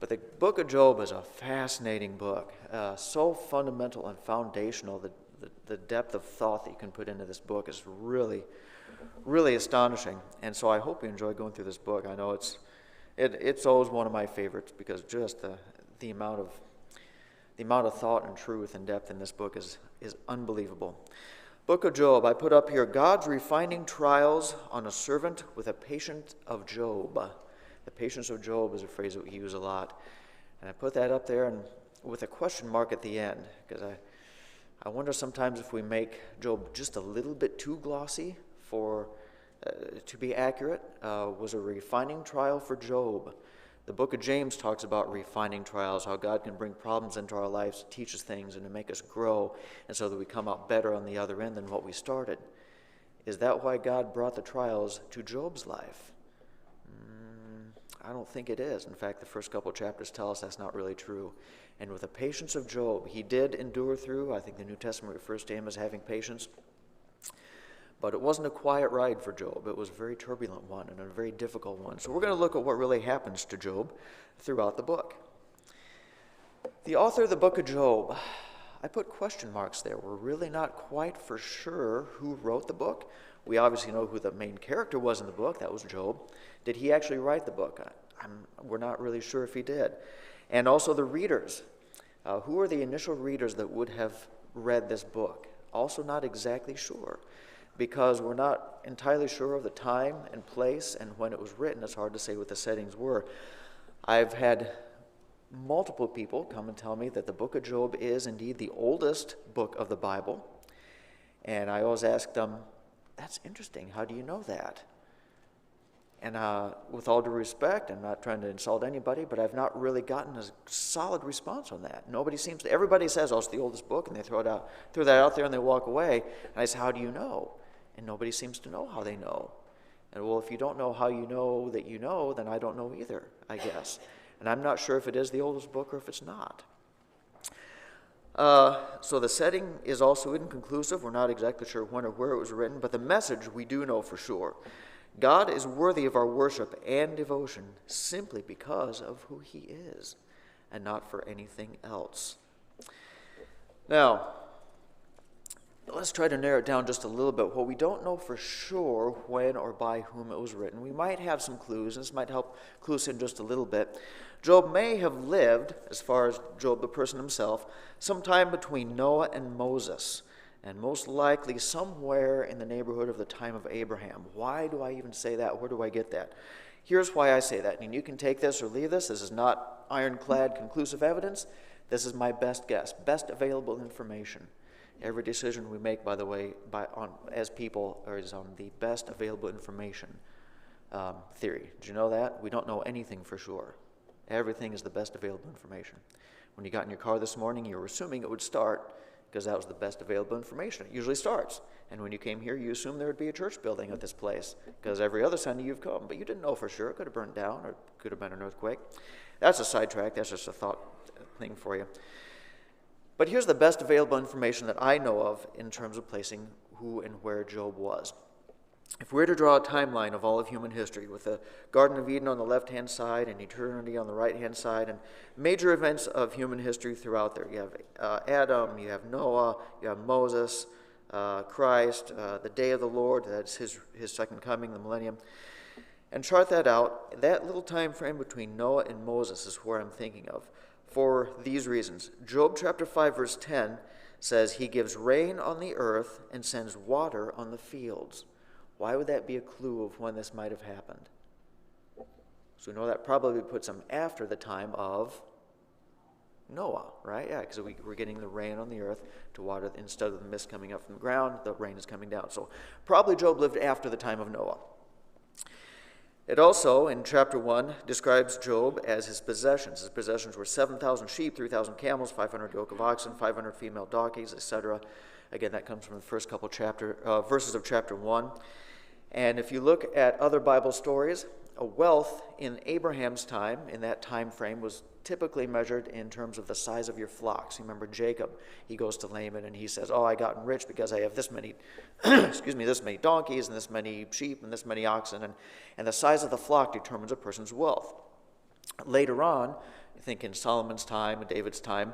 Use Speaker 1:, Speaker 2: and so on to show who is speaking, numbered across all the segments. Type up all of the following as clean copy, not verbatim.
Speaker 1: But the book of Job is a fascinating book, so fundamental and foundational. The depth of thought that you can put into this book is really, really astonishing. And so I hope you enjoy going through this book. I know it's always one of my favorites because just the amount of thought and truth and depth in this book is unbelievable. Book of Job, I put up here, God's refining trials on a servant with a patient of Job. The patience of Job is a phrase that we use a lot. And I put that up there and with a question mark at the end, because I wonder sometimes if we make Job just a little bit too glossy to be accurate. Was a refining trial for Job. The book of James talks about refining trials, how God can bring problems into our lives to teach us things and to make us grow, and so that we come out better on the other end than what we started. Is that why God brought the trials to Job's life? I don't think it is. In fact, the first couple of chapters tell us that's not really true. And with the patience of Job, he did endure through. I think the New Testament refers to him as having patience. But it wasn't a quiet ride for Job. It was a very turbulent one and a very difficult one. So we're going to look at what really happens to Job throughout the book. The author of the book of Job, I put question marks there. We're really not quite for sure who wrote the book. We obviously know who the main character was in the book. That was Job. Did he actually write the book? We're not really sure if he did. And also the readers. Who are the initial readers that would have read this book? Also not exactly sure, because we're not entirely sure of the time and place and when it was written. It's hard to say what the settings were. I've had multiple people come and tell me that the book of Job is indeed the oldest book of the Bible. And I always ask them, that's interesting. How do you know that? And with all due respect, I'm not trying to insult anybody, but I've not really gotten a solid response on that. Everybody says, oh, it's the oldest book, and they throw that out there and they walk away. And I say, how do you know? And nobody seems to know how they know. And well, if you don't know how you know that you know, then I don't know either, I guess. And I'm not sure if it is the oldest book or if it's not. So the setting is also inconclusive. We're not exactly sure when or where it was written, but the message we do know for sure. God is worthy of our worship and devotion simply because of who he is and not for anything else. Now, let's try to narrow it down just a little bit. Well, we don't know for sure when or by whom it was written. We might have some clues, and this might help clue us in just a little bit. Job may have lived, as far as Job the person himself, sometime between Noah and Moses, and most likely somewhere in the neighborhood of the time of Abraham. Why do I even say that? Where do I get that? Here's why I say that. And you can take this or leave this. This is not ironclad conclusive evidence. This is my best guess, best available information. Every decision we make, by the way, as people, is on the best available information theory. Did you know that? We don't know anything for sure. Everything is the best available information. When you got in your car this morning, you were assuming it would start because that was the best available information. It usually starts. And when you came here, you assumed there would be a church building at this place because every other Sunday you've come. But you didn't know for sure. It could have burned down or it could have been an earthquake. That's a sidetrack. That's just a thought thing for you. But here's the best available information that I know of in terms of placing who and where Job was. If we were to draw a timeline of all of human history with the Garden of Eden on the left-hand side and eternity on the right-hand side and major events of human history throughout there, you have Adam, you have Noah, you have Moses, Christ, the day of the Lord, that's his second coming, the millennium, and chart that out. That little time frame between Noah and Moses is where I'm thinking of for these reasons. Job chapter 5 verse 10 says, he gives rain on the earth and sends water on the fields. Why would that be a clue of when this might have happened? So we know that probably puts them after the time of Noah, right? Yeah, because we're getting the rain on the earth to water. Instead of the mist coming up from the ground, the rain is coming down. So probably Job lived after the time of Noah. It also, in chapter 1, describes Job as his possessions. His possessions were 7,000 sheep, 3,000 camels, 500 yoke of oxen, 500 female donkeys, etc. Again, that comes from the first couple verses of chapter 1. And if you look at other Bible stories, a wealth in Abraham's time, in that time frame, was typically measured in terms of the size of your flocks. You remember Jacob, he goes to Laban and he says, oh, I gotten rich because I have this many, this many donkeys and this many sheep and this many oxen. And the size of the flock determines a person's wealth. Later on, You think in Solomon's time and David's time,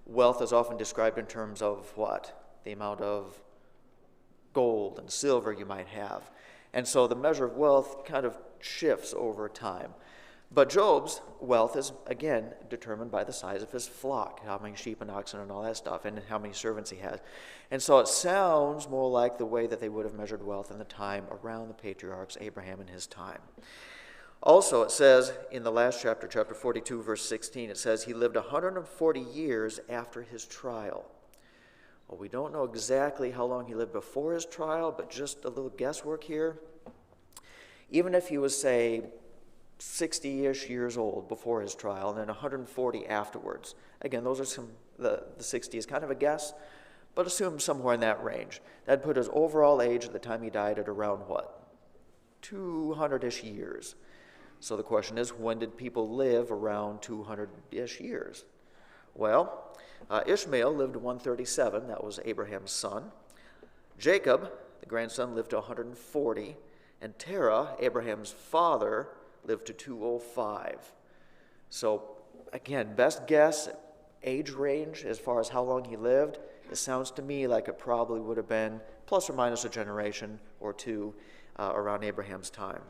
Speaker 1: wealth is often described in terms of what? The amount of gold and silver you might have. And so the measure of wealth kind of shifts over time. But Job's wealth is, again, determined by the size of his flock, how many sheep and oxen and all that stuff, and how many servants he has. And so it sounds more like the way that they would have measured wealth in the time around the patriarchs, Abraham in his time. Also, it says in the last chapter, chapter 42, verse 16, it says he lived 140 years after his trial. Well, we don't know exactly how long he lived before his trial, but just a little guesswork here. Even if he was, say, 60-ish years old before his trial, and then 140 afterwards. Again, those are the 60 is kind of a guess, but assume somewhere in that range. That'd put his overall age at the time he died at around what? 200-ish years. So the question is, when did people live around 200-ish years? Well, Ishmael lived to 137. That was Abraham's son. Jacob, the grandson, lived to 140. And Terah, Abraham's father, lived to 205. So, again, best guess, age range as far as how long he lived, it sounds to me like it probably would have been plus or minus a generation or two around Abraham's time.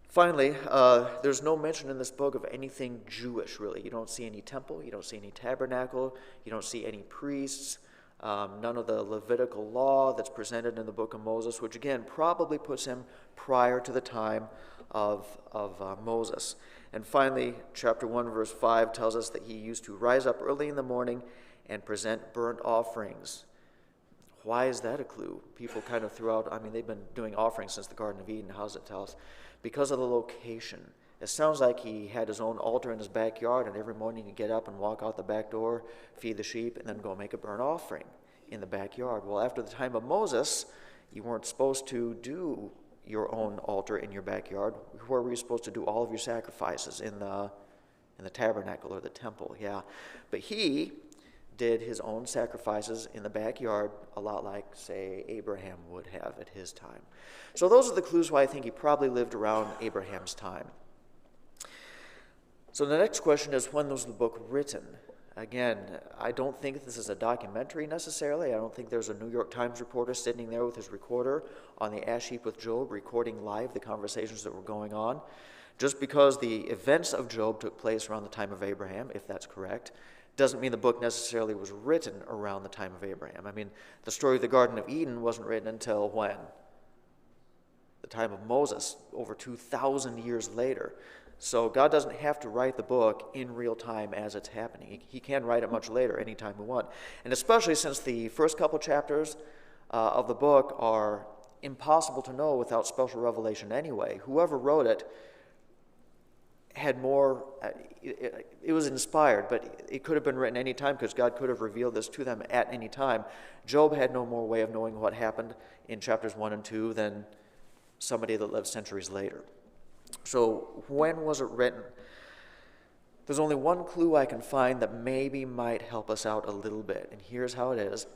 Speaker 1: Finally, there's no mention in this book of anything Jewish, really. You don't see any temple, you don't see any tabernacle, you don't see any priests, none of the Levitical law that's presented in the book of Moses, which again probably puts him prior to the time of Moses. And finally, chapter 1, verse 5 tells us that he used to rise up early in the morning and present burnt offerings. Why is that a clue? People kind of throughout, they've been doing offerings since the Garden of Eden. How does it tell us? Because of the location. It sounds like he had his own altar in his backyard, and every morning he'd get up and walk out the back door, feed the sheep, and then go make a burnt offering in the backyard. Well, after the time of Moses, you weren't supposed to do your own altar in your backyard. Where were you supposed to do all of your sacrifices? In the tabernacle or the temple, yeah. But he did his own sacrifices in the backyard, a lot like, say, Abraham would have at his time. So those are the clues why I think he probably lived around Abraham's time. So the next question is, when was the book written? Again, I don't think this is a documentary necessarily. I don't think there's a New York Times reporter sitting there with his recorder on the ash heap with Job, recording live the conversations that were going on. Just because the events of Job took place around the time of Abraham, if that's correct, doesn't mean the book necessarily was written around the time of Abraham. The story of the Garden of Eden wasn't written until when? The time of Moses, over 2,000 years later. So God doesn't have to write the book in real time as it's happening. He can write it much later, anytime we want. And especially since the first couple chapters of the book are impossible to know without special revelation anyway. Whoever wrote it had more, it was inspired, but it could have been written any time because God could have revealed this to them at any time. Job had no more way of knowing what happened in chapters 1 and 2 than somebody that lived centuries later. So when was it written? There's only one clue I can find that maybe might help us out a little bit, and here's how it is.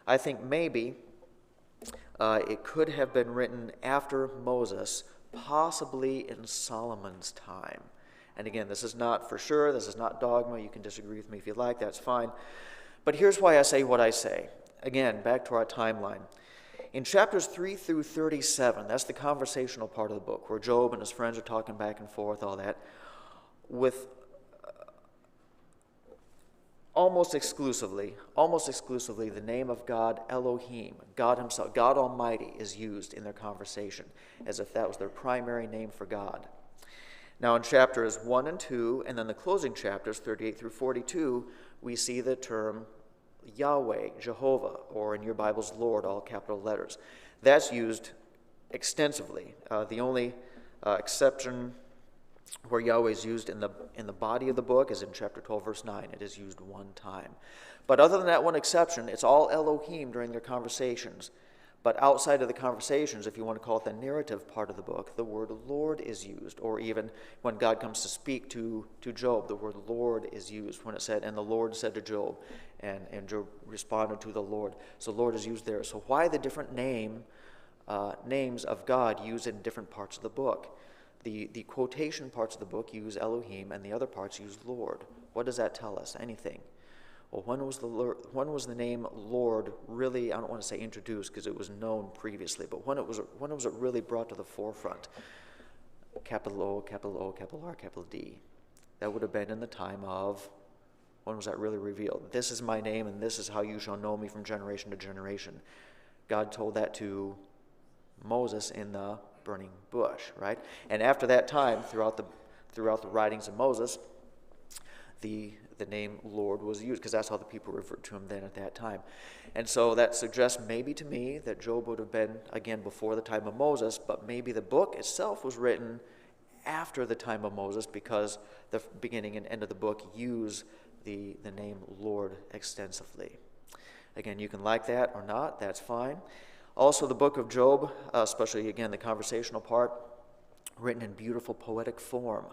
Speaker 1: I think maybe it could have been written after Moses, possibly in Solomon's time. And again, this is not for sure, this is not dogma, you can disagree with me if you like, that's fine. But here's why I say what I say. Again, back to our timeline. In chapters 3 through 37, that's the conversational part of the book, where Job and his friends are talking back and forth, all that, with almost exclusively the name of God, Elohim, God himself, God Almighty, is used in their conversation, as if that was their primary name for God. Now in chapters 1 and 2, and then the closing chapters, 38 through 42, we see the term Yahweh, Jehovah, or in your Bibles, Lord, all capital letters. That's used extensively. The only exception where Yahweh is used in the body of the book is in chapter 12, verse 9. It is used one time. But other than that one exception, it's all Elohim during their conversations. But outside of the conversations, if you want to call it the narrative part of the book, the word Lord is used. Or even when God comes to speak to Job, the word Lord is used. When it said, and the Lord said to Job, and Job responded to the Lord. So Lord is used there. So why the different names of God used in different parts of the book? The quotation parts of the book use Elohim, and the other parts use Lord. What does that tell us? Anything? Well, when was the name Lord really, I don't want to say introduced because it was known previously, but when was it really brought to the forefront? Capital O, capital O, capital R, capital D. That would have been in the time of, when was that really revealed? This is my name, and this is how you shall know me from generation to generation. God told that to Moses in the burning bush, right? And after that time, throughout the writings of Moses, the name Lord was used, because that's how the people referred to him then at that time. And so that suggests maybe to me that Job would have been, again, before the time of Moses, but maybe the book itself was written after the time of Moses, because the beginning and end of the book use the name Lord extensively. Again, you can like that or not, that's fine. Also, the book of Job, especially, again, the conversational part, written in beautiful poetic form.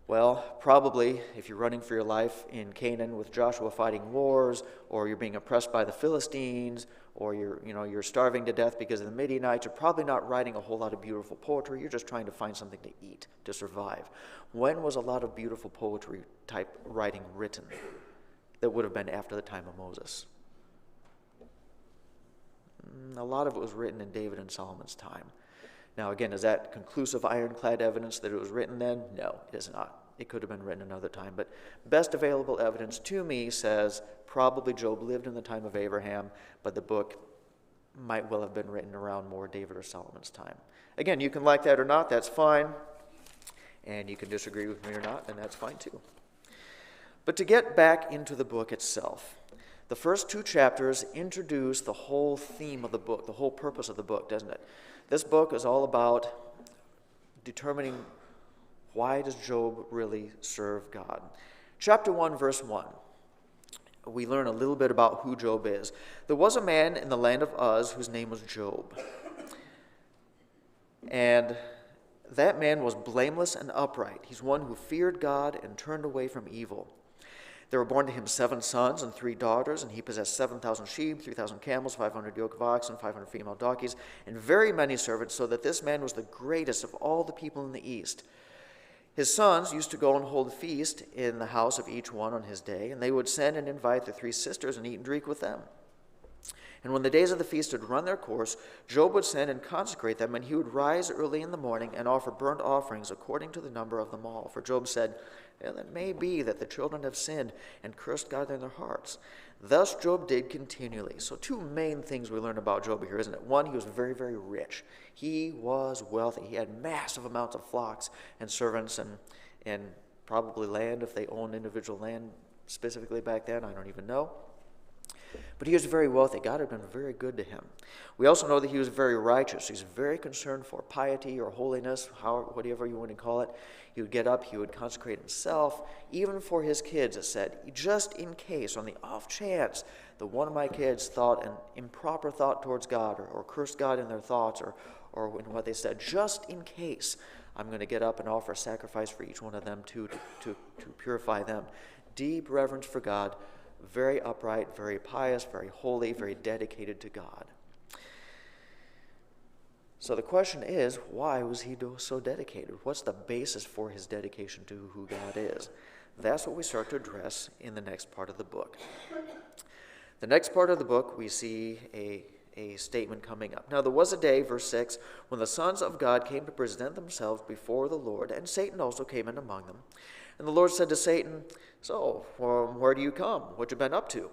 Speaker 1: Well, probably, if you're running for your life in Canaan with Joshua fighting wars, or you're being oppressed by the Philistines, or you're starving to death because of the Midianites, you're probably not writing a whole lot of beautiful poetry. You're just trying to find something to eat, to survive. When was a lot of beautiful poetry type writing written? That would have been after the time of Moses. A lot of it was written in David and Solomon's time. Now, again, is that conclusive ironclad evidence that it was written then? No, it is not. It could have been written another time. But best available evidence to me says probably Job lived in the time of Abraham, but the book might well have been written around more David or Solomon's time. Again, you can like that or not, that's fine. And you can disagree with me or not, and that's fine too. But to get back into the book itself, the first 2 chapters introduce the whole theme of the book, the whole purpose of the book, doesn't it? This book is all about determining why does Job really serve God. Chapter 1, verse 1, we learn a little bit about who Job is. There was a man in the land of Uz whose name was Job. And that man was blameless and upright. He's one who feared God and turned away from evil. There were born to him 7 sons and 3 daughters, and he possessed 7,000 sheep, 3,000 camels, 500 yoke of oxen, 500 female donkeys, and very many servants, so that this man was the greatest of all the people in the East. His sons used to go and hold a feast in the house of each one on his day, and they would send and invite their 3 sisters and eat and drink with them. And when the days of the feast had run their course, Job would send and consecrate them, and he would rise early in the morning and offer burnt offerings according to the number of them all. For Job said, "Well, it may be that the children have sinned and cursed God in their hearts." Thus Job did continually. So 2 main things we learn about Job here, isn't it? One, he was very, very rich. He was wealthy. He had massive amounts of flocks and servants and probably land, if they owned individual land specifically back then. I don't even know. But he was very wealthy. God had been very good to him. We also know that he was very righteous. He's very concerned for piety or holiness, whatever you want to call it. He would get up, he would consecrate himself, even for his kids, it said, just in case, on the off chance that one of my kids thought an improper thought towards God or cursed God in their thoughts or in what they said, just in case, I'm going to get up and offer a sacrifice for each one of them to purify them. Deep reverence for God, very upright, very pious, very holy, very dedicated to God. So the question is, why was he so dedicated? What's the basis for his dedication to who God is? That's what we start to address in the next part of the book. The next part of the book, we see a statement coming up. Now there was a day, verse 6, when the sons of God came to present themselves before the Lord, and Satan also came in among them. And the Lord said to Satan, "So, where do you come? What you been up to?"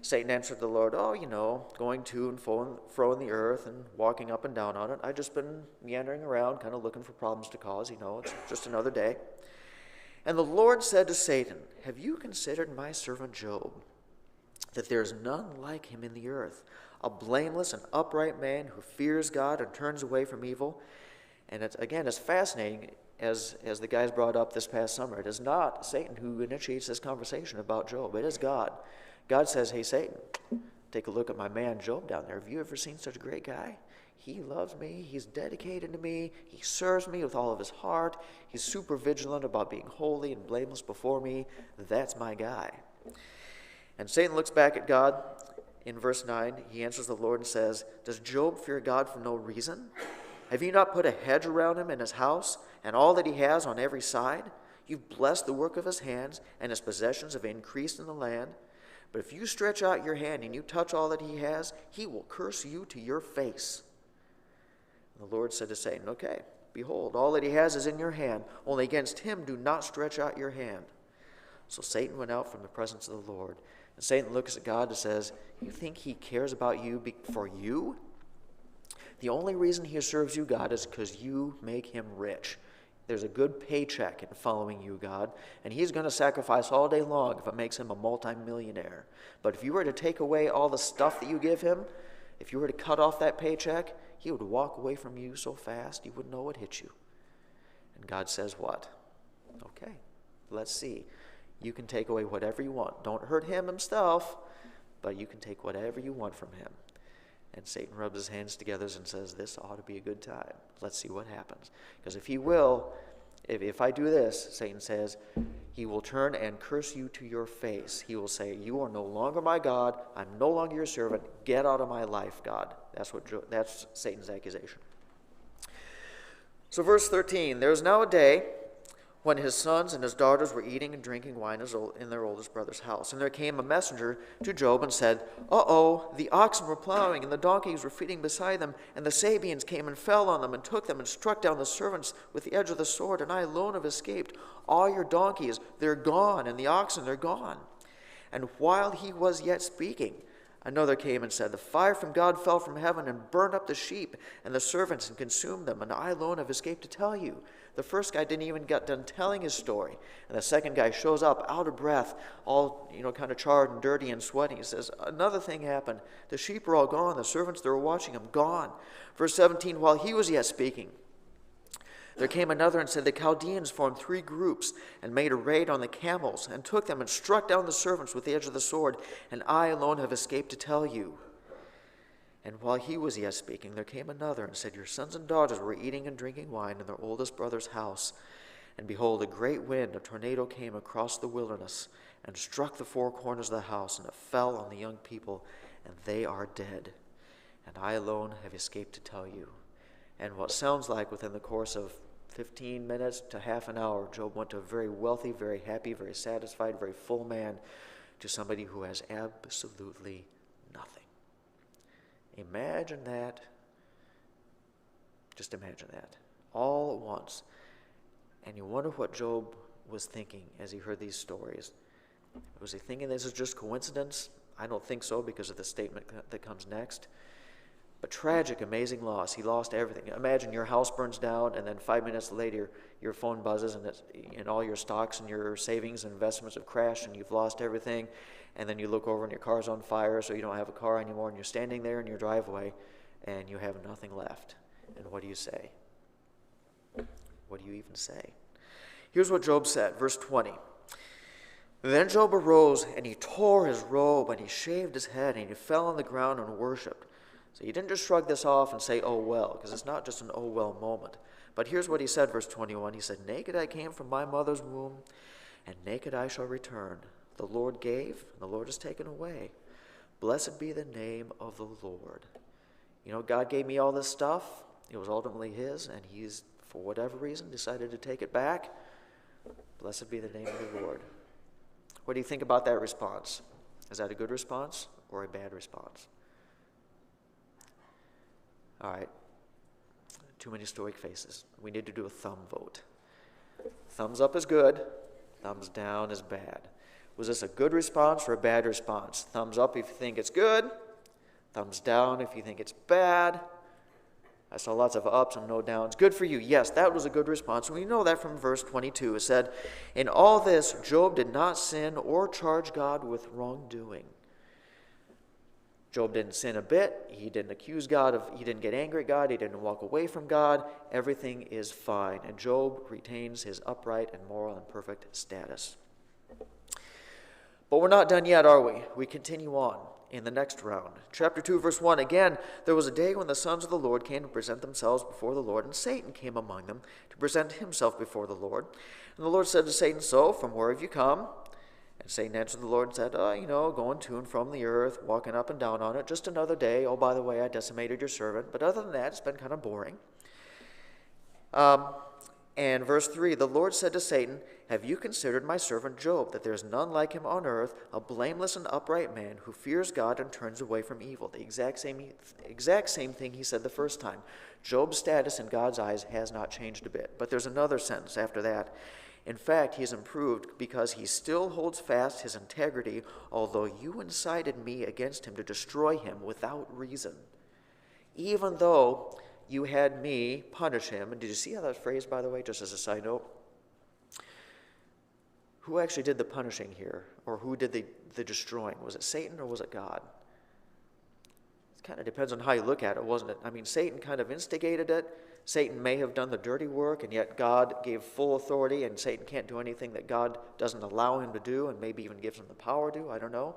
Speaker 1: Satan answered the Lord, going to and fro in the earth and walking up and down on it. I've just been meandering around, kind of looking for problems to cause. It's just another day. And the Lord said to Satan, "Have you considered my servant Job, that there is none like him in the earth, a blameless and upright man who fears God and turns away from evil?" And it's fascinating, as the guys brought up this past summer. It is not Satan who initiates this conversation about Job. It is God. God says, "Hey, Satan, take a look at my man Job down there. Have you ever seen such a great guy? He loves me. He's dedicated to me. He serves me with all of his heart. He's super vigilant about being holy and blameless before me. That's my guy." And Satan looks back at God. In verse 9, he answers the Lord and says, "Does Job fear God for no reason? Have you not put a hedge around him and his house and all that he has on every side? You've blessed the work of his hands, and his possessions have increased in the land. But if you stretch out your hand and you touch all that he has, he will curse you to your face." And the Lord said to Satan, "Okay, behold, all that he has is in your hand. Only against him do not stretch out your hand." So Satan went out from the presence of the Lord. And Satan looks at God and says, "You think he cares about you for you? The only reason he serves you, God, is because you make him rich. There's a good paycheck in following you, God, and he's going to sacrifice all day long if it makes him a multimillionaire. But if you were to take away all the stuff that you give him, if you were to cut off that paycheck, he would walk away from you so fast you wouldn't know what hit you." And God says what? "Okay, let's see. You can take away whatever you want. Don't hurt him himself, but you can take whatever you want from him." And Satan rubs his hands together and says, "This ought to be a good time. Let's see what happens. Because if I do this," Satan says, "he will turn and curse you to your face. He will say, 'You are no longer my God. I'm no longer your servant. Get out of my life, God.'" That's Satan's accusation. So verse 13, "There was now a day when his sons and his daughters were eating and drinking wine in their oldest brother's house. And there came a messenger to Job and said, 'Uh-oh, the oxen were plowing and the donkeys were feeding beside them, and the Sabeans came and fell on them and took them and struck down the servants with the edge of the sword, and I alone have escaped. All your donkeys, they're gone, and the oxen, they're gone.' And while he was yet speaking, another came and said, 'The fire from God fell from heaven and burned up the sheep and the servants and consumed them, and I alone have escaped to tell you.' The first guy didn't even get done telling his story. And the second guy shows up out of breath, all kind of charred and dirty and sweating. He says, 'Another thing happened. The sheep are all gone. The servants that were watching them, gone.' Verse 17, while he was yet speaking, there came another and said, 'The Chaldeans formed 3 groups and made a raid on the camels and took them and struck down the servants with the edge of the sword, and I alone have escaped to tell you.' And while he was yet speaking, there came another and said, 'Your sons and daughters were eating and drinking wine in their oldest brother's house. And behold, a great wind, a tornado came across the wilderness and struck the 4 corners of the house, and it fell on the young people, and they are dead. And I alone have escaped to tell you.' And what sounds like within the course of 15 minutes to half an hour, Job went to a very wealthy, very happy, very satisfied, very full man to somebody who has absolutely nothing. Imagine that. Just imagine that. All at once. And you wonder what Job was thinking as he heard these stories. Was he thinking this is just coincidence? I don't think so, because of the statement that comes next. But tragic, amazing loss. He lost everything. Imagine your house burns down, and then 5 minutes later, your phone buzzes, and all your stocks and your savings and investments have crashed, and you've lost everything. And then you look over, and your car's on fire, so you don't have a car anymore, and you're standing there in your driveway, and you have nothing left. And what do you say? What do you even say? Here's what Job said, verse 20. Then Job arose, and he tore his robe, and he shaved his head, and he fell on the ground and worshipped. So he didn't just shrug this off and say, "Oh well," because it's not just an "oh well" moment. But here's what he said, verse 21. He said, "Naked I came from my mother's womb, and naked I shall return. The Lord gave, and the Lord has taken away. Blessed be the name of the Lord." God gave me all this stuff. It was ultimately his, and he's, for whatever reason, decided to take it back. Blessed be the name of the Lord. What do you think about that response? Is that a good response or a bad response? All right. Too many stoic faces. We need to do a thumb vote. Thumbs up is good. Thumbs down is bad. Was this a good response or a bad response? Thumbs up if you think it's good. Thumbs down if you think it's bad. I saw lots of ups and no downs. Good for you. Yes, that was a good response. We know that from verse 22. It said, "In all this, Job did not sin or charge God with wrongdoing." Job didn't sin a bit. He didn't accuse God he didn't get angry at God. He didn't walk away from God. Everything is fine. And Job retains his upright and moral and perfect status. But we're not done yet, are we? We continue on in the next round. Chapter 2, verse 1. Again, there was a day when the sons of the Lord came to present themselves before the Lord, and Satan came among them to present himself before the Lord. And the Lord said to Satan, "So, from where have you come?" And Satan answered the Lord and said, going to and from the earth, walking up and down on it, just another day. Oh, by the way, I decimated your servant. But other than that, it's been kind of boring. And verse 3, the Lord said to Satan, have you considered my servant Job, that there is none like him on earth, a blameless and upright man who fears God and turns away from evil? The exact same thing he said the first time. Job's status in God's eyes has not changed a bit. But there's another sentence after that. In fact, he's improved because he still holds fast his integrity, although you incited me against him to destroy him without reason. Even though you had me punish him. And did you see how that's phrased, by the way, just as a side note? Who actually did the punishing here? Or who did the destroying? Was it Satan or was it God? It kind of depends on how you look at it, wasn't it? I mean, Satan kind of instigated it. Satan may have done the dirty work, and yet God gave full authority, and Satan can't do anything that God doesn't allow him to do, and maybe even gives him the power to. I don't know.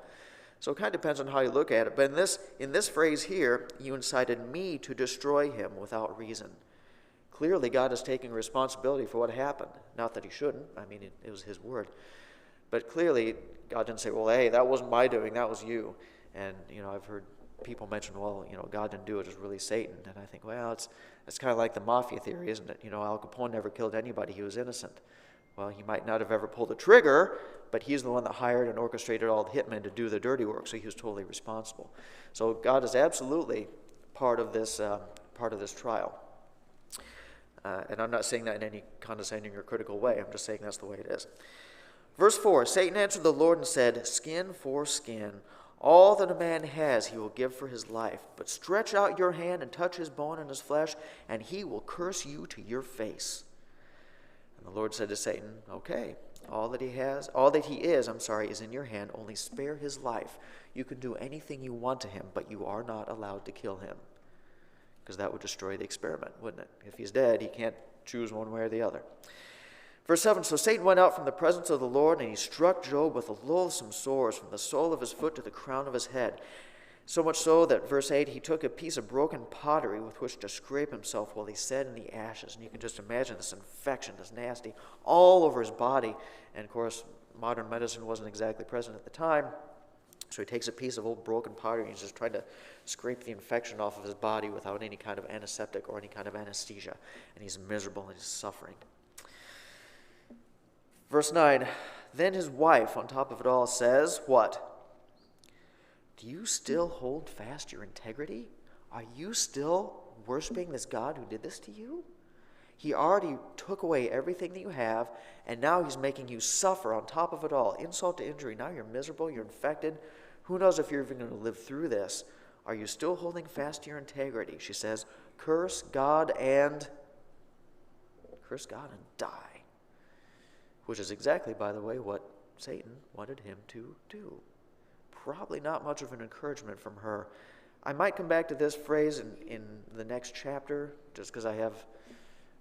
Speaker 1: So it kind of depends on how you look at it. But in this phrase here, you incited me to destroy him without reason. Clearly, God is taking responsibility for what happened. Not that he shouldn't. I mean, it was his word. But clearly, God didn't say, well, hey, that wasn't my doing, that was you. And, I've heard people mention, well, God didn't do it, it was really Satan. And I think, well, it's kind of like the mafia theory, isn't it? Al Capone never killed anybody, he was innocent. Well, he might not have ever pulled the trigger, but he's the one that hired and orchestrated all the hitmen to do the dirty work, so he was totally responsible. So God is absolutely part of this trial. And I'm not saying that in any condescending or critical way. I'm just saying that's the way it is. Verse 4, Satan answered the Lord and said, skin for skin. All that a man has he will give for his life. But stretch out your hand and touch his bone and his flesh, and he will curse you to your face. And the Lord said to Satan, okay, all that he is, is in your hand. Only spare his life. You can do anything you want to him, but you are not allowed to kill him. Because that would destroy the experiment, wouldn't it? If he's dead, he can't choose one way or the other. Verse 7, so Satan went out from the presence of the Lord, and he struck Job with loathsome sores from the sole of his foot to the crown of his head. So much so that, verse 8, he took a piece of broken pottery with which to scrape himself while he sat in the ashes. And you can just imagine this infection, this nasty, all over his body. And, of course, modern medicine wasn't exactly present at the time. So he takes a piece of old broken pottery and he's just trying to scrape the infection off of his body without any kind of antiseptic or any kind of anesthesia. And he's miserable and he's suffering. Verse 9, then his wife, on top of it all, says, what? Do you still hold fast your integrity? Are you still worshiping this God who did this to you? He already took away everything that you have, and now he's making you suffer on top of it all. Insult to injury. Now you're miserable, you're infected. Who knows if you're even going to live through this? Are you still holding fast to your integrity? She says, curse God and die. Which is exactly, by the way, what Satan wanted him to do. Probably not much of an encouragement from her. I might come back to this phrase in the next chapter, just because I have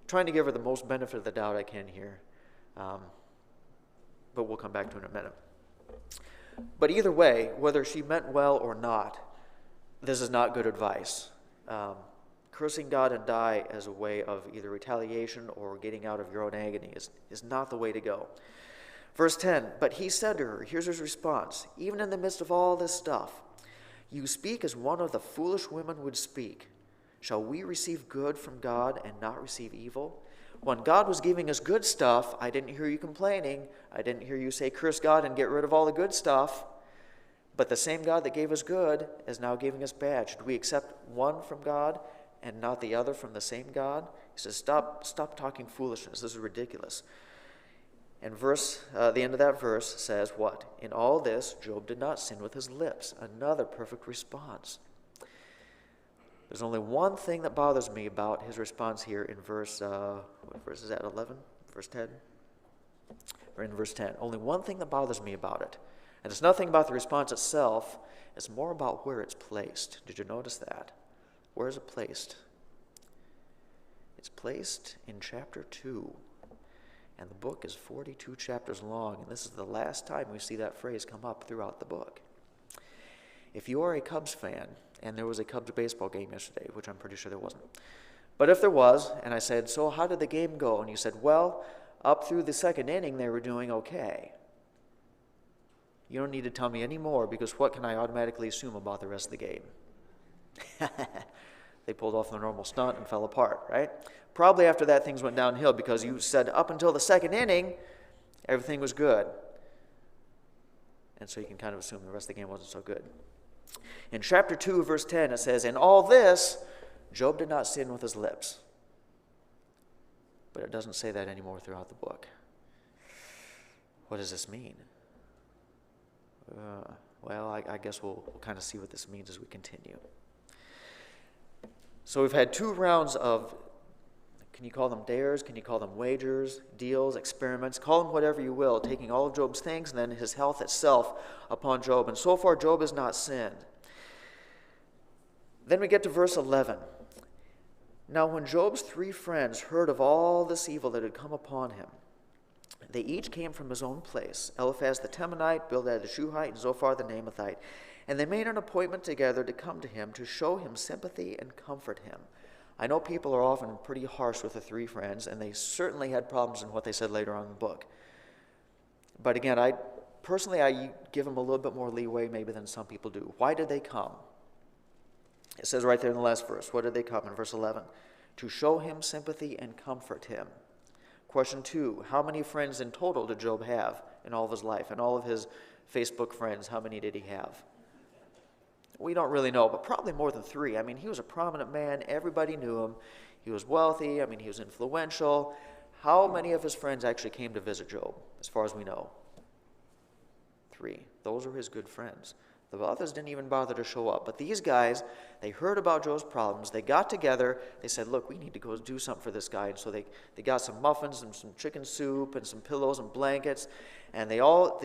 Speaker 1: trying to give her the most benefit of the doubt I can here. But we'll come back to it in a minute. But either way, whether she meant well or not, this is not good advice. Cursing God and die as a way of either retaliation or getting out of your own agony is not the way to go. Verse 10, but he said to her, here's his response, even in the midst of all this stuff, you speak as one of the foolish women would speak. Shall we receive good from God and not receive evil? When God was giving us good stuff, I didn't hear you complaining. I didn't hear you say, curse God and get rid of all the good stuff. But the same God that gave us good is now giving us bad. Should we accept one from God and not the other from the same God? He says, stop talking foolishness. This is ridiculous. And the end of that verse says what? In all this, Job did not sin with his lips. Another perfect response. There's only one thing that bothers me about his response here in what verse is that, 11? Verse 10? Or in verse 10. Only one thing that bothers me about it. And it's nothing about the response itself. It's more about where it's placed. Did you notice that? Where is it placed? It's placed in chapter 2. And the book is 42 chapters long. And this is the last time we see that phrase come up throughout the book. If you are a Cubs fan, and there was a Cubs baseball game yesterday, which I'm pretty sure there wasn't. But if there was, and I said, so how did the game go? And you said, well, up through the second inning, they were doing okay. You don't need to tell me any more, because what can I automatically assume about the rest of the game? they pulled off the normal stunt and fell apart, right? Probably after that, things went downhill because you said up until the second inning, everything was good. And so you can kind of assume the rest of the game wasn't so good. In chapter 2, verse 10, it says, "In all this, Job did not sin with his lips." But it doesn't say that anymore throughout the book. What does this mean? Well, I guess we'll kind of see what this means as we continue. So we've had 2 rounds of, can you call them dares? Can you call them wagers, deals, experiments? Call them whatever you will, taking all of Job's things and then his health itself upon Job. And so far, Job has not sinned. Then we get to verse 11. "Now when Job's 3 friends heard of all this evil that had come upon him, they each came from his own place, Eliphaz the Temanite, Bildad the Shuhite, and Zophar the Naamathite. And they made an appointment together to come to him, to show him sympathy and comfort him." I know people are often pretty harsh with the 3 friends, and they certainly had problems in what they said later on in the book. But again, I give them a little bit more leeway maybe than some people do. Why did they come? It says right there in the last verse, what did they come in verse 11? To show him sympathy and comfort him. Question 2, how many friends in total did Job have in all of his life? And all of his Facebook friends, how many did he have? We don't really know, but probably more than 3. I mean, he was a prominent man. Everybody knew him. He was wealthy. I mean, he was influential. How many of his friends actually came to visit Job, as far as we know? 3. Those are his good friends. The others didn't even bother to show up. But these guys, they heard about Job's problems. They got together. They said, look, we need to go do something for this guy. And so they got some muffins and some chicken soup and some pillows and blankets. And they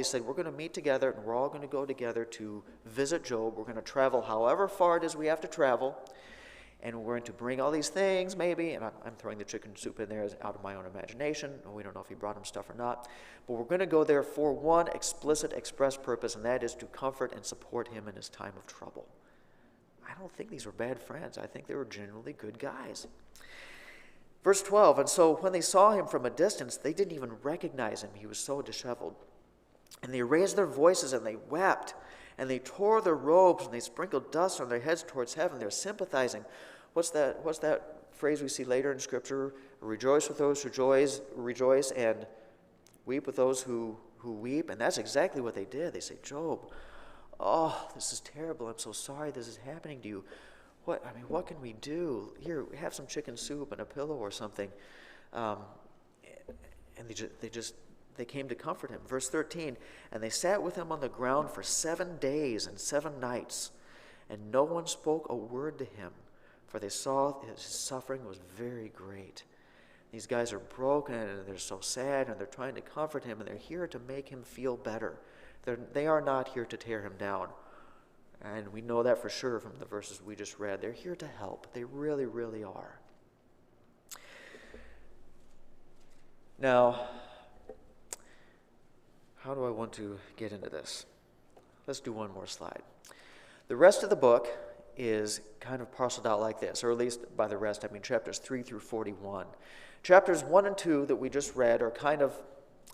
Speaker 1: said, we're going to meet together and we're all going to go together to visit Job. We're going to travel however far it is we have to travel. And we're going to bring all these things, maybe, and I'm throwing the chicken soup in there out of my own imagination. We don't know if he brought him stuff or not. But we're going to go there for one explicit, express purpose, and that is to comfort and support him in his time of trouble. I don't think these were bad friends. I think they were generally good guys. Verse 12, and so when they saw him from a distance, they didn't even recognize him. He was so disheveled. And they raised their voices and they wept. And they tore their robes and they sprinkled dust on their heads towards heaven. They're sympathizing. What's that phrase we see later in Scripture? Rejoice with those who rejoice, and weep with those who weep. And that's exactly what they did. They say, Job, oh, this is terrible. I'm so sorry this is happening to you. What can we do? Here, have some chicken soup and a pillow or something. And they came to comfort him. Verse 13, and they sat with him on the ground for 7 days and 7 nights, and no one spoke a word to him, for they saw his suffering was very great. These guys are broken, and they're so sad, and they're trying to comfort him, and they're here to make him feel better. They are not here to tear him down. And we know that for sure from the verses we just read. They're here to help. They really, really are. Now, how do I want to get into this? Let's do one more slide. The rest of the book is kind of parceled out like this, or at least by the rest, I mean chapters 3 through 41. Chapters 1 and 2 that we just read are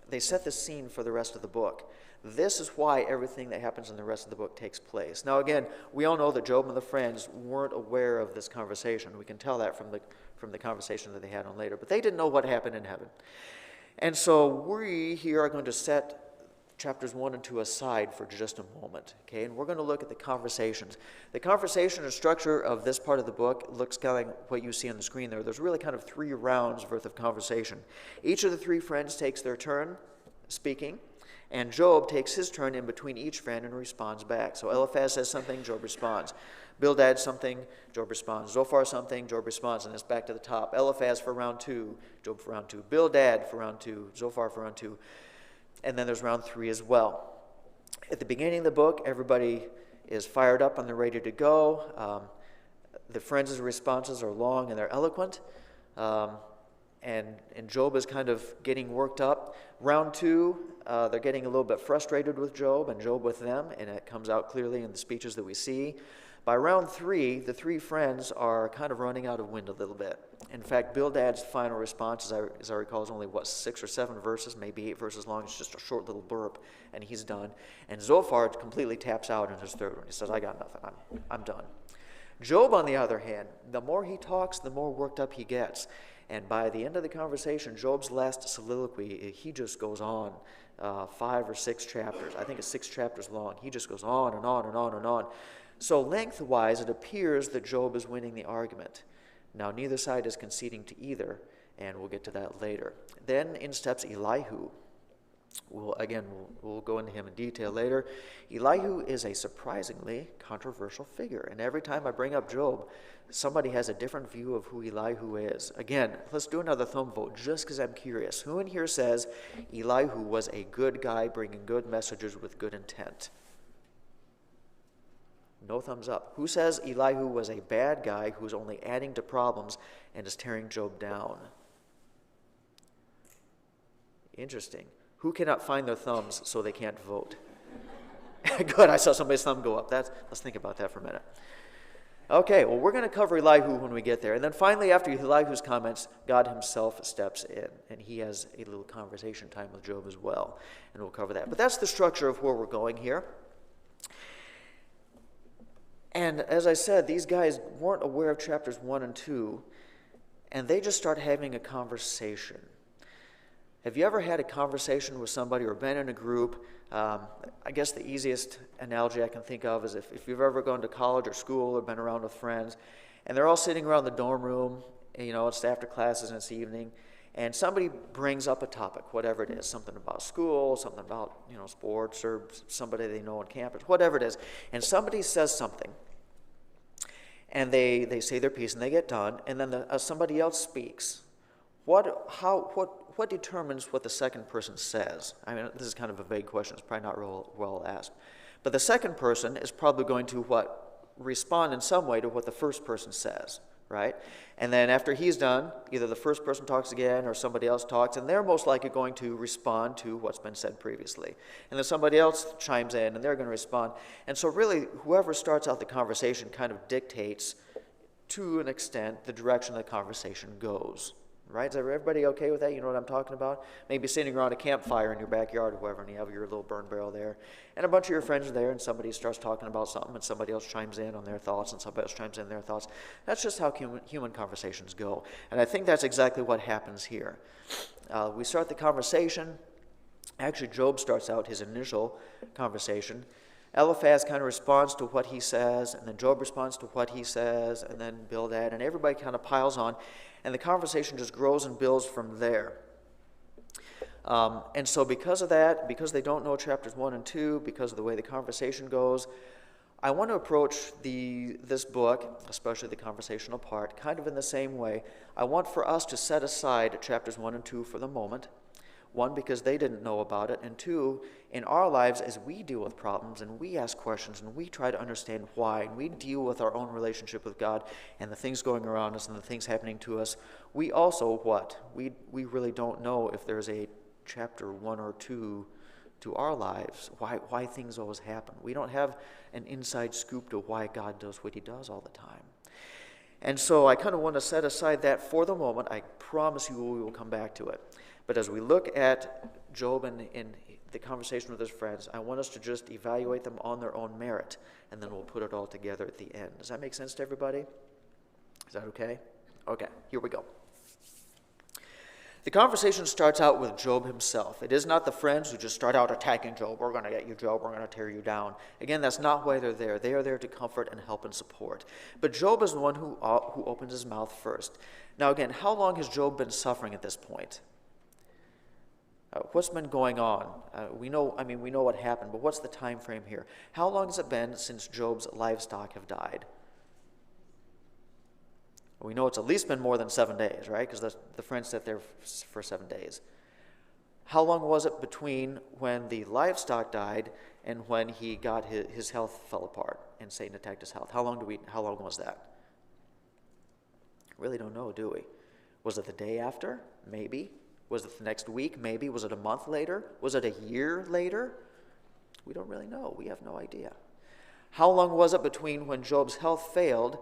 Speaker 1: they set the scene for the rest of the book. This is why everything that happens in the rest of the book takes place. Now again, we all know that Job and the friends weren't aware of this conversation. We can tell that from the conversation that they had on later, but they didn't know what happened in heaven. And so we here are going to set chapters 1 and 2 aside for just a moment, okay? And we're going to look at the conversations. The conversation and structure of this part of the book looks kind of like what you see on the screen there. There's really kind of 3 rounds worth of conversation. Each of the 3 friends takes their turn speaking, and Job takes his turn in between each friend and responds back. So Eliphaz says something, Job responds. Bildad something, Job responds. Zophar something, Job responds. And it's back to the top. Eliphaz for round 2, Job for round 2. Bildad for round 2, Zophar for round 2. And then there's round 3 as well. At the beginning of the book, everybody is fired up and they're ready to go. The friends' responses are long and they're eloquent. And Job is kind of getting worked up. Round 2, they're getting a little bit frustrated with Job and Job with them, and it comes out clearly in the speeches that we see. By round 3, the 3 friends are kind of running out of wind a little bit. In fact, Bildad's final response, as I recall, is only, 6 or 7 verses, maybe 8 verses long. It's just a short little burp, and he's done. And Zophar completely taps out in his third one. He says, I got nothing. I'm done. Job, on the other hand, the more he talks, the more worked up he gets. And by the end of the conversation, Job's last soliloquy, he just goes on 5 or 6 chapters. I think it's 6 chapters long. He just goes on and on and on and on. So lengthwise, it appears that Job is winning the argument. Now, neither side is conceding to either, and we'll get to that later. Then in steps Elihu. We'll go into him in detail later. Elihu is a surprisingly controversial figure, and every time I bring up Job, somebody has a different view of who Elihu is. Again, let's do another thumb vote, just because I'm curious. Who in here says Elihu was a good guy bringing good messages with good intent? No thumbs up. Who says Elihu was a bad guy who's only adding to problems and is tearing Job down? Interesting. Who cannot find their thumbs so they can't vote? Good, I saw somebody's thumb go up. Let's think about that for a minute. Okay, well, we're going to cover Elihu when we get there. And then finally, after Elihu's comments, God himself steps in, and he has a little conversation time with Job as well. And we'll cover that. But that's the structure of where we're going here. And as I said, these guys weren't aware of chapters 1 and 2, and they just start having a conversation. Have you ever had a conversation with somebody or been in a group? I guess the easiest analogy I can think of is if you've ever gone to college or school or been around with friends, and they're all sitting around the dorm room, it's after classes and it's evening, and somebody brings up a topic, whatever it is, something about school, something about sports, or somebody they know on campus, whatever it is, and somebody says something, and they say their piece and they get done, and then somebody else speaks. What determines what the second person says? I mean, this is kind of a vague question. It's probably not real well asked. But the second person is probably going to respond in some way to what the first person says, right? And then after he's done, either the first person talks again or somebody else talks, and they're most likely going to respond to what's been said previously. And then somebody else chimes in, and they're going to respond. And so really, whoever starts out the conversation kind of dictates, to an extent, the direction the conversation goes. Right? Is everybody okay with that? You know what I'm talking about? Maybe sitting around a campfire in your backyard or whoever, and you have your little burn barrel there, and a bunch of your friends are there, and somebody starts talking about something, and somebody else chimes in on their thoughts, and somebody else chimes in their thoughts. That's just how human conversations go. And I think that's exactly what happens here. We start the conversation. Actually, Job starts out his initial conversation. Eliphaz kind of responds to what he says, and then Job responds to what he says, and then Bildad, and everybody kind of piles on. And the conversation just grows and builds from there. And so because of that, because they don't know chapters 1 and 2, because of the way the conversation goes, I want to approach this book, especially the conversational part, kind of in the same way. I want for us to set aside chapters 1 and 2 for the moment. 1, because they didn't know about it, and 2, in our lives as we deal with problems and we ask questions and we try to understand why, and we deal with our own relationship with God and the things going around us and the things happening to us, we also we really don't know if there's a chapter 1 or 2 to our lives, why things always happen. We don't have an inside scoop to why God does what he does all the time. And so I kind of want to set aside that for the moment. I promise you we will come back to it. But as we look at Job and in the conversation with his friends, I want us to just evaluate them on their own merit, and then we'll put it all together at the end. Does that make sense to everybody? Is that okay? Okay, here we go. The conversation starts out with Job himself. It is not the friends who just start out attacking Job. We're going to get you, Job. We're going to tear you down. Again, that's not why they're there. They are there to comfort and help and support. But Job is the one who opens his mouth first. Now again, how long has Job been suffering at this point? What's been going on? We know what happened, but what's the time frame here? How long has it been since Job's livestock have died? We know it's at least been more than 7 days, right? Because the friends sat there for 7 days. How long was it between when the livestock died and when he got his health fell apart and Satan attacked his health? How long was that? Really don't know, do we? Was it the day after? Maybe. Was it the next week? Maybe. Was it a month later? Was it a year later? We don't really know. We have no idea. How long was it between when Job's health failed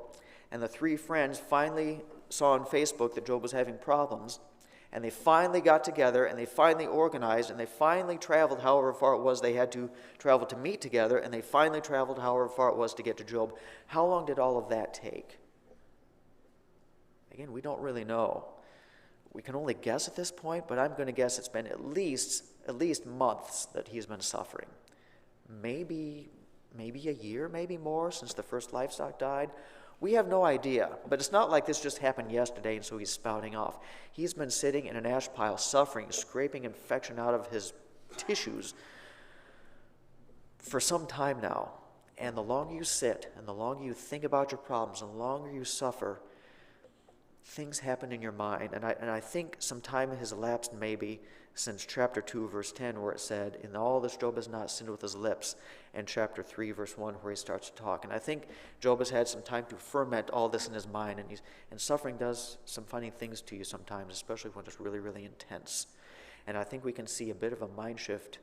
Speaker 1: and the 3 friends finally saw on Facebook that Job was having problems, And they finally got together, and they finally organized, and they finally traveled however far it was they had to travel to meet together, and they finally traveled however far it was to get to Job. How long did all of that take? Again, we don't really know. We can only guess at this point, but I'm going to guess it's been at least months that he's been suffering. Maybe a year, maybe more, since the first livestock died. We have no idea, but it's not like this just happened yesterday and so he's spouting off. He's been sitting in an ash pile, suffering, scraping infection out of his tissues for some time now. And the longer you sit, and the longer you think about your problems, and the longer you suffer, things happen in your mind. And I think some time has elapsed maybe since chapter 2, verse 10, where it said, "In all this Job has not sinned with his lips," and chapter 3, verse 1, where he starts to talk. And I think Job has had some time to ferment all this in his mind, and suffering does some funny things to you sometimes, especially when it's really, really intense. And I think we can see a bit of a mind shift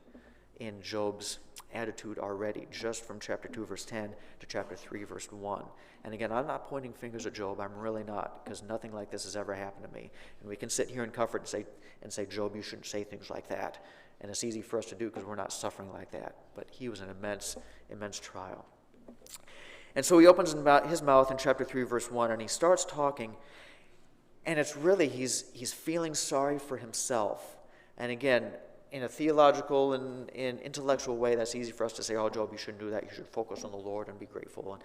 Speaker 1: in Job's attitude already, just from chapter 2, verse 10 to chapter 3, verse 1. And again, I'm not pointing fingers at Job. I'm really not, because nothing like this has ever happened to me. And we can sit here in comfort and say, Job, you shouldn't say things like that. And it's easy for us to do because we're not suffering like that. But he was an immense, immense trial. And so he opens his mouth in chapter 3, verse 1, and he starts talking. And it's really, he's feeling sorry for himself. And again, in a theological and in intellectual way, that's easy for us to say, oh, Job, you shouldn't do that. You should focus on the Lord and be grateful.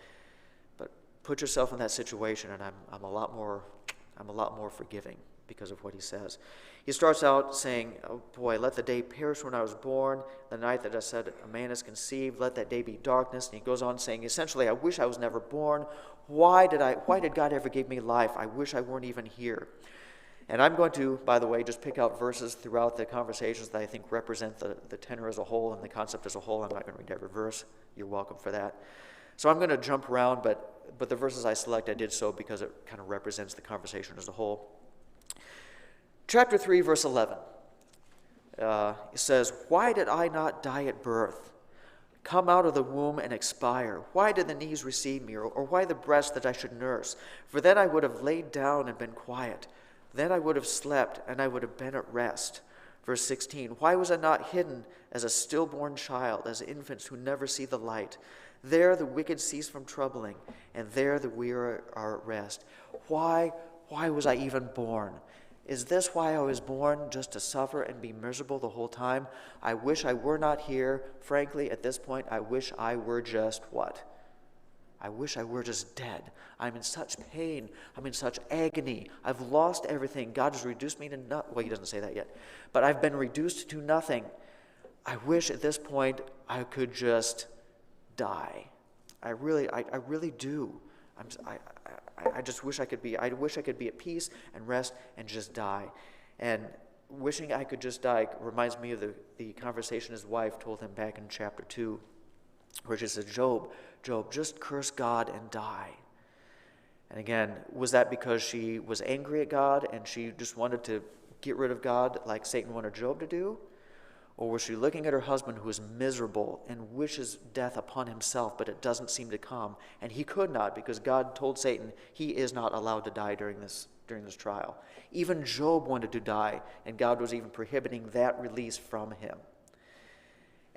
Speaker 1: But put yourself in that situation, and I'm a lot more forgiving because of what he says. He starts out saying, oh boy, let the day perish when I was born, the night that I said a man is conceived, let that day be darkness. And he goes on saying, essentially, I wish I was never born. Why did God ever give me life? I wish I weren't even here. And I'm going to, by the way, just pick out verses throughout the conversations that I think represent the tenor as a whole and the concept as a whole. I'm not going to read every verse. You're welcome for that. So I'm going to jump around, but the verses I select, I did so because it kind of represents the conversation as a whole. Chapter 3, verse 11. It says, why did I not die at birth? Come out of the womb and expire. Why did the knees receive me, or why the breast that I should nurse? For then I would have laid down and been quiet. Then I would have slept, and I would have been at rest. Verse 16, why was I not hidden as a stillborn child, as infants who never see the light? There the wicked cease from troubling, and there the weary are at rest. Why was I even born? Is this why I was born, just to suffer and be miserable the whole time? I wish I were not here. Frankly, at this point, I wish I were just what? I wish I were just dead. I'm in such pain. I'm in such agony. I've lost everything. God has reduced me to nothing. Well, he doesn't say that yet. But I've been reduced to nothing. I wish at this point I could just die. I really do. I just wish I could be at peace and rest and just die. And wishing I could just die reminds me of the conversation his wife told him back in chapter 2, where she said, Job, just curse God and die. And again, was that because she was angry at God and she just wanted to get rid of God like Satan wanted Job to do? Or was she looking at her husband who is miserable and wishes death upon himself, but it doesn't seem to come? And he could not, because God told Satan he is not allowed to die during this trial. Even Job wanted to die, and God was even prohibiting that release from him.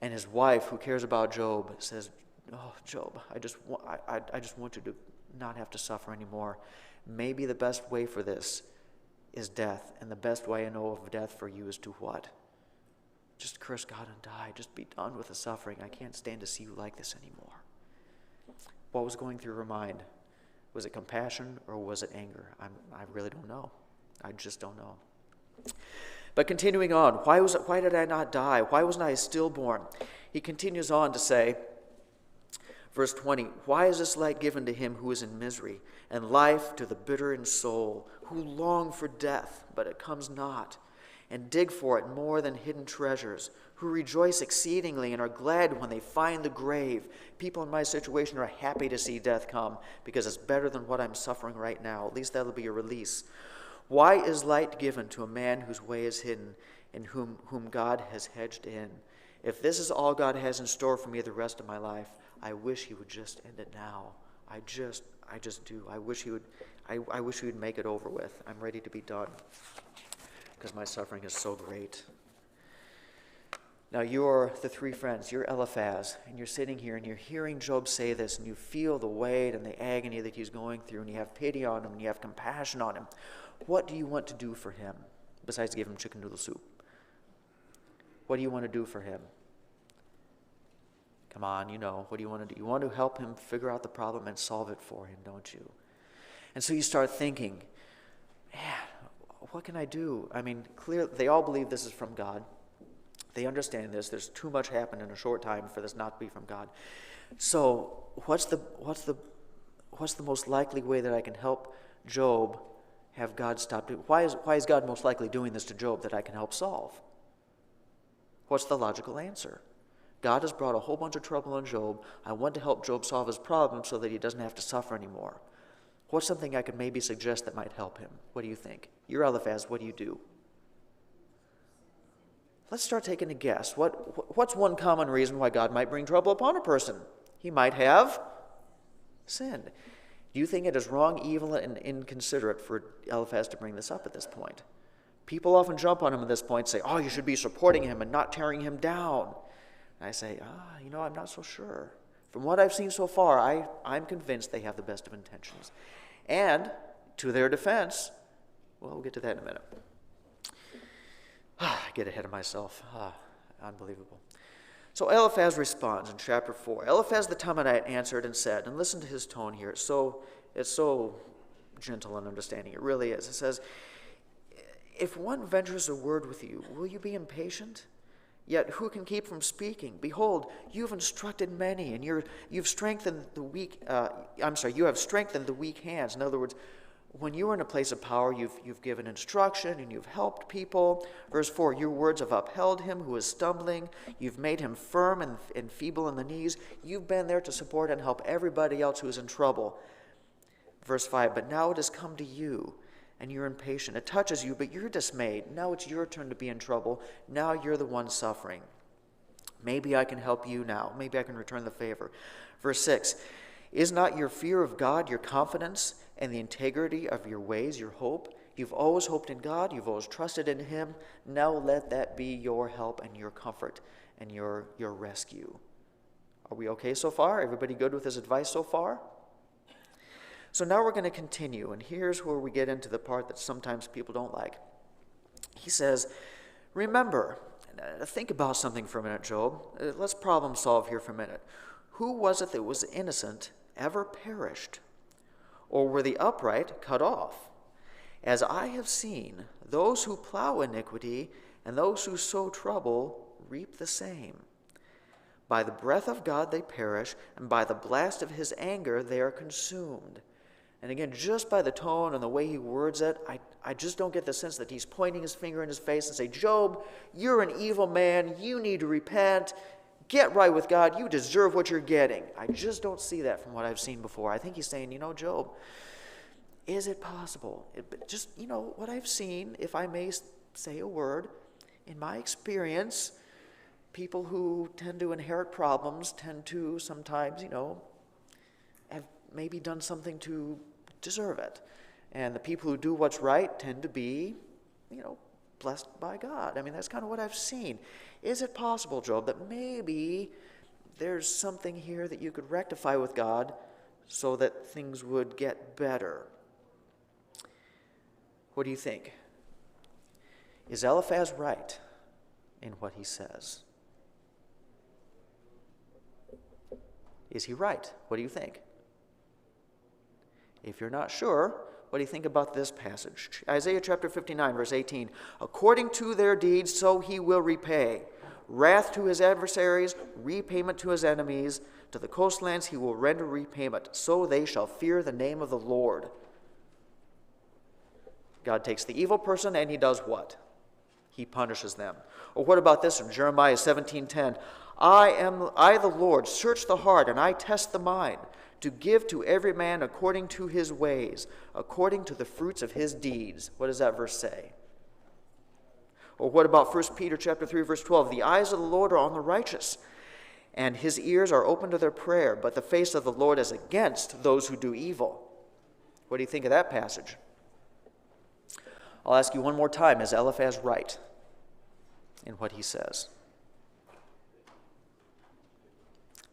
Speaker 1: And his wife, who cares about Job, says, oh, Job, I just want you to not have to suffer anymore. Maybe the best way for this is death, and the best way I know of death for you is to what? Just curse God and die. Just be done with the suffering. I can't stand to see you like this anymore. What was going through her mind? Was it compassion or was it anger? I really don't know. I just don't know. But continuing on, why did I not die? Why wasn't I stillborn? He continues on to say, verse 20, why is this light given to him who is in misery, and life to the bitter in soul, who long for death, but it comes not, and dig for it more than hidden treasures, who rejoice exceedingly and are glad when they find the grave. People in my situation are happy to see death come because it's better than what I'm suffering right now. At least that'll be a release. Why is light given to a man whose way is hidden and whom God has hedged in? If this is all God has in store for me the rest of my life, I wish he would just end it now. I just do. I wish he would make it over with. I'm ready to be done. because my suffering is so great. Now you're the three friends, you're Eliphaz, and you're sitting here and you're hearing Job say this, and you feel the weight and the agony that he's going through, and you have pity on him, and you have compassion on him. What do you want to do for him, besides give him chicken noodle soup? What do you want to do for him? Come on, what do you want to do? You want to help him figure out the problem and solve it for him, don't you? And so you start thinking, man, what can I do? I mean, clearly, they all believe this is from God. They understand this. There's too much happened in a short time for this not to be from God. So what's the most likely way that I can help Job have God stop doing? Why is God most likely doing this to Job that I can help solve? What's the logical answer? God has brought a whole bunch of trouble on Job. I want to help Job solve his problem so that he doesn't have to suffer anymore. What's something I could maybe suggest that might help him? What do you think? You're Eliphaz. What do you do? Let's start taking a guess. What's one common reason why God might bring trouble upon a person? He might have sinned. Do you think it is wrong, evil, and inconsiderate for Eliphaz to bring this up at this point? People often jump on him at this point and say, you should be supporting him and not tearing him down. And I say, I'm not so sure. From what I've seen so far, I'm convinced they have the best of intentions. And to their defense, we'll get to that in a minute. I get ahead of myself. Unbelievable. So Eliphaz responds in chapter 4. Eliphaz the Temanite answered and said, and listen to his tone here. It's so gentle and understanding. It really is. It says, if one ventures a word with you, will you be impatient? Yet who can keep from speaking? Behold, you've instructed many, and you've strengthened the weak. You have strengthened the weak hands. In other words, when you are in a place of power, you've given instruction and you've helped people. Verse 4, your words have upheld him who is stumbling. You've made him firm and feeble in the knees. You've been there to support and help everybody else who is in trouble. Verse 5, but now it has come to you, and you're impatient. It touches you, but you're dismayed. Now it's your turn to be in trouble. Now you're the one suffering. Maybe I can help you now. Maybe I can return the favor. Verse 6, is not your fear of God your confidence, and the integrity of your ways your hope? You've always hoped in God. You've always trusted in him. Now let that be your help and your comfort and your rescue. Are we okay so far? Everybody good with his advice so far? So now we're going to continue, and here's where we get into the part that sometimes people don't like. He says, remember, think about something for a minute, Job. Let's problem solve here for a minute. Who was it that was innocent ever perished? Or were the upright cut off? As I have seen, those who plow iniquity and those who sow trouble reap the same. By the breath of God they perish, and by the blast of his anger they are consumed. And again, just by the tone and the way he words it, I just don't get the sense that he's pointing his finger in his face and say, Job, you're an evil man. You need to repent. Get right with God. You deserve what you're getting. I just don't see that from what I've seen before. I think he's saying, Job, is it possible? What I've seen, if I may say a word, in my experience, people who tend to inherit problems tend to sometimes, have maybe done something to deserve it. And the people who do what's right tend to be, blessed by God. I mean, that's kind of what I've seen. Is it possible, Job, that maybe there's something here that you could rectify with God so that things would get better? What do you think? Is Eliphaz right in what he says? Is he right? What do you think? If you're not sure, what do you think about this passage? Isaiah chapter 59, verse 18. According to their deeds, so he will repay. Wrath to his adversaries, repayment to his enemies. To the coastlands he will render repayment. So they shall fear the name of the Lord. God takes the evil person and he does what? He punishes them. Or what about this one? Jeremiah 17:10. I the Lord, search the heart, and I test the mind, to give to every man according to his ways, according to the fruits of his deeds. What does that verse say? Or what about 1 Peter chapter 3, verse 12? The eyes of the Lord are on the righteous, and his ears are open to their prayer, but the face of the Lord is against those who do evil. What do you think of that passage? I'll ask you one more time, is Eliphaz right in what he says?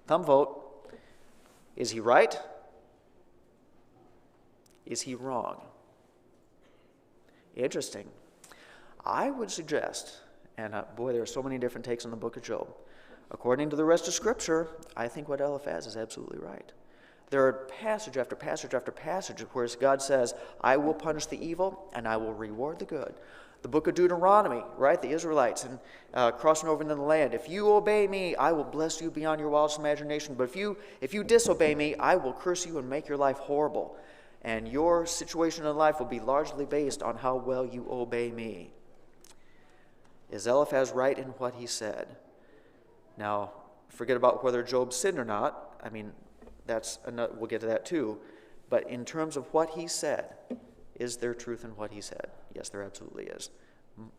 Speaker 1: Thumb vote. Is he right? Is he wrong? Interesting. I would suggest, and boy, there are so many different takes on the book of Job. According to the rest of Scripture, I think what Eliphaz is absolutely right. There are passage after passage after passage where God says, I will punish the evil and I will reward the good. The book of Deuteronomy, right? The Israelites and crossing over into the land. If you obey me, I will bless you beyond your wildest imagination. But if you disobey me, I will curse you and make your life horrible. And your situation in life will be largely based on how well you obey me. Is Eliphaz right in what he said? Now, forget about whether Job sinned or not. I mean, we'll get to that too. But in terms of what he said, is there truth in what he said? Yes, there absolutely is.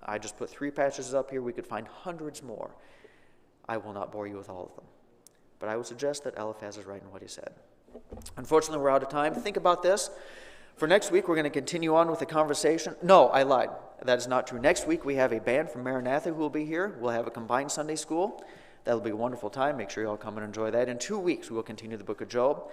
Speaker 1: I just put 3 passages up here. We could find hundreds more. I will not bore you with all of them. But I would suggest that Eliphaz is right in what he said. Unfortunately, we're out of time. Think about this. For next week, we're going to continue on with the conversation. No, I lied. That is not true. Next week, we have a band from Maranatha who will be here. We'll have a combined Sunday school. That'll be a wonderful time. Make sure you all come and enjoy that. In 2 weeks, we will continue the book of Job,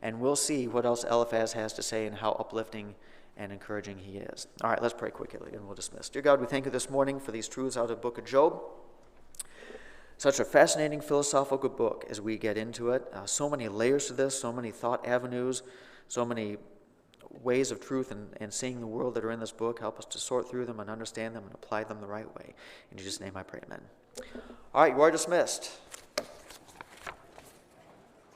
Speaker 1: and we'll see what else Eliphaz has to say and how uplifting and encouraging he is. All right, let's pray quickly, and we'll dismiss. Dear God, we thank you this morning for these truths out of the book of Job. Such a fascinating philosophical book as we get into it. So many layers to this, so many thought avenues, so many ways of truth and seeing the world that are in this book. Help us to sort through them and understand them and apply them the right way. In Jesus' name I pray, amen. All right, you are dismissed.